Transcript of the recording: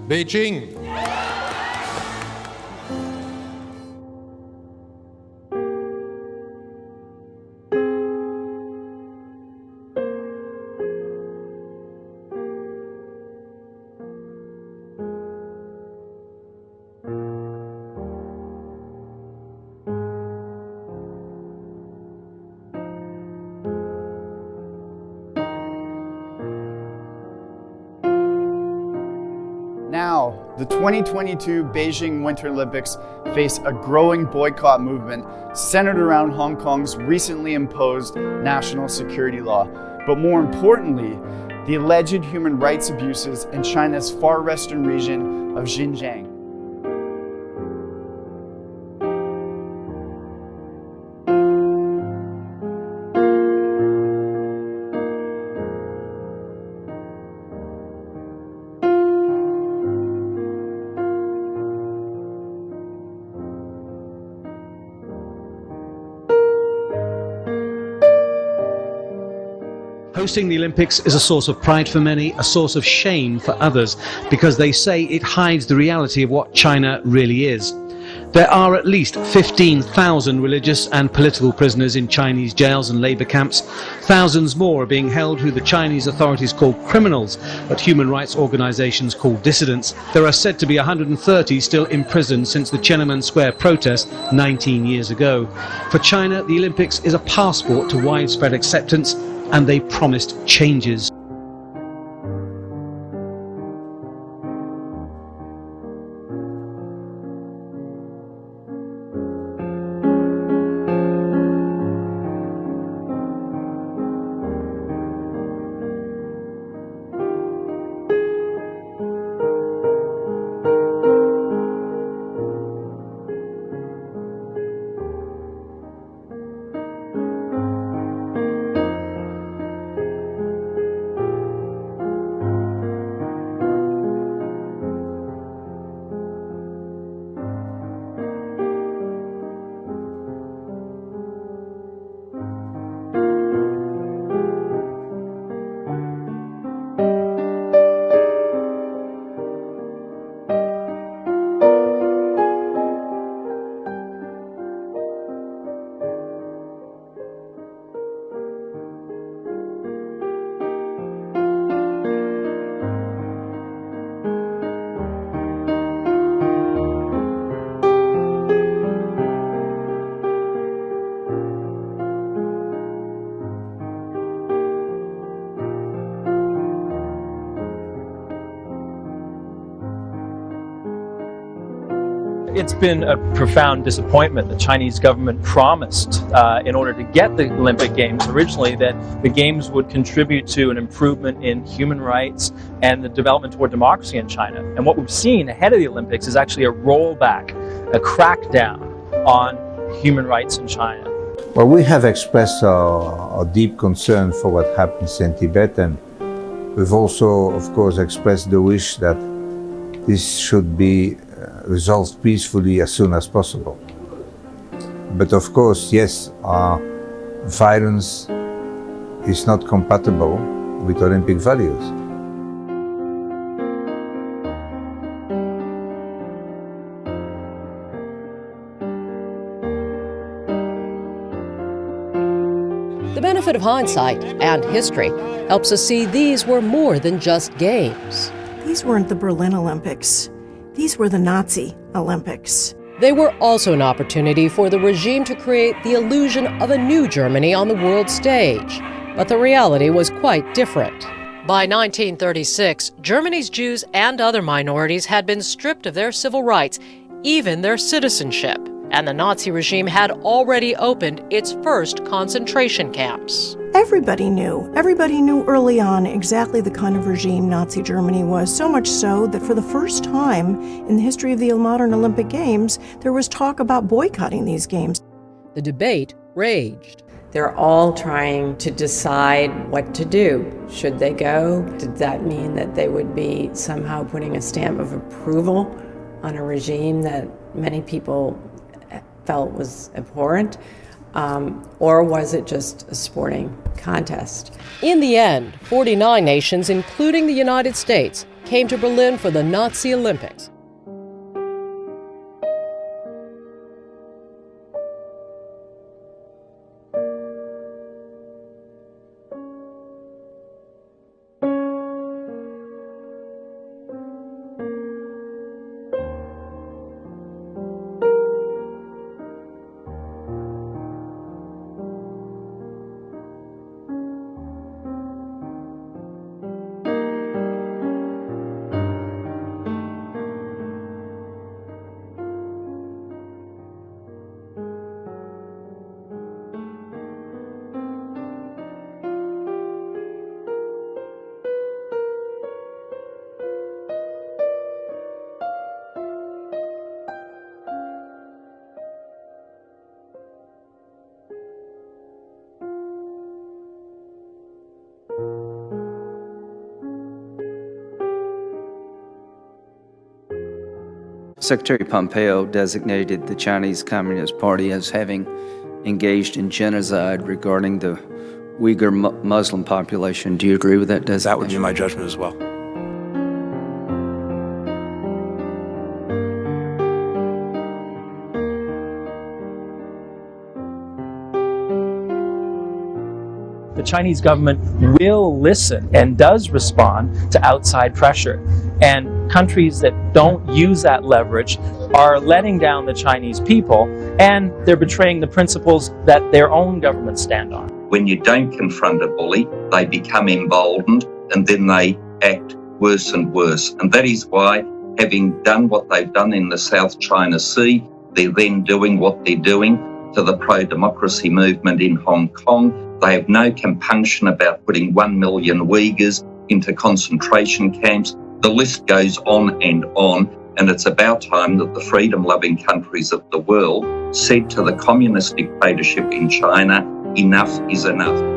Beijing. Now, the 2022 Beijing Winter Olympics face a growing boycott movement centered around Hong Kong's recently imposed national security law. But more importantly, the alleged human rights abuses in China's far western region of Xinjiang. Hosting the Olympics is a source of pride for many, a source of shame for others, because they say it hides the reality of what China really is. There are at least 15,000 religious and political prisoners in Chinese jails and labor camps. Thousands more are being held who the Chinese authorities call criminals, but human rights organizations call dissidents. There are said to be 130 still imprisoned since the Tiananmen Square protest 19 years ago. For China, the Olympics is a passport to widespread acceptance, and they promised changes. It's been a profound disappointment. The Chinese government promised, in order to get the Olympic Games originally, that the Games would contribute to an improvement in human rights and the development toward democracy in China. And what we've seen ahead of the Olympics is actually a rollback, a crackdown on human rights in China. Well, we have expressed our deep concern for what happens in Tibet, and we've also, of course, expressed the wish that this should be resolved peacefully as soon as possible. But of course, yes, violence is not compatible with Olympic values. The benefit of hindsight and history helps us see these were more than just games. These weren't the Berlin Olympics. These were the Nazi Olympics. They were also an opportunity for the regime to create the illusion of a new Germany on the world stage. But the reality was quite different. By 1936, Germany's Jews and other minorities had been stripped of their civil rights, even their citizenship. And the Nazi regime had already opened its first concentration camps. Everybody knew early on exactly the kind of regime Nazi Germany was, so much so that for the first time in the history of the modern Olympic Games, there was talk about boycotting these games. The debate raged. They're all trying to decide what to do. Should they go? Did that mean that they would be somehow putting a stamp of approval on a regime that many people felt was abhorrent? Or was it just a sporting contest? In the end, 49 nations, including the United States, came to Berlin for the Nazi Olympics. Secretary Pompeo designated the Chinese Communist Party as having engaged in genocide regarding the Uyghur Muslim population. Do you agree with that designation? That would be my judgment as well. The Chinese government will listen and does respond to outside pressure. And countries that don't use that leverage are letting down the Chinese people, and they're betraying the principles that their own governments stand on. When you don't confront a bully, they become emboldened and then they act worse and worse. And that is why, having done what they've done in the South China Sea, they're then doing what they're doing to the pro-democracy movement in Hong Kong. They have no compunction about putting 1 million Uyghurs into concentration camps. The list goes on, and it's about time that the freedom-loving countries of the world said to the communist dictatorship in China, enough is enough.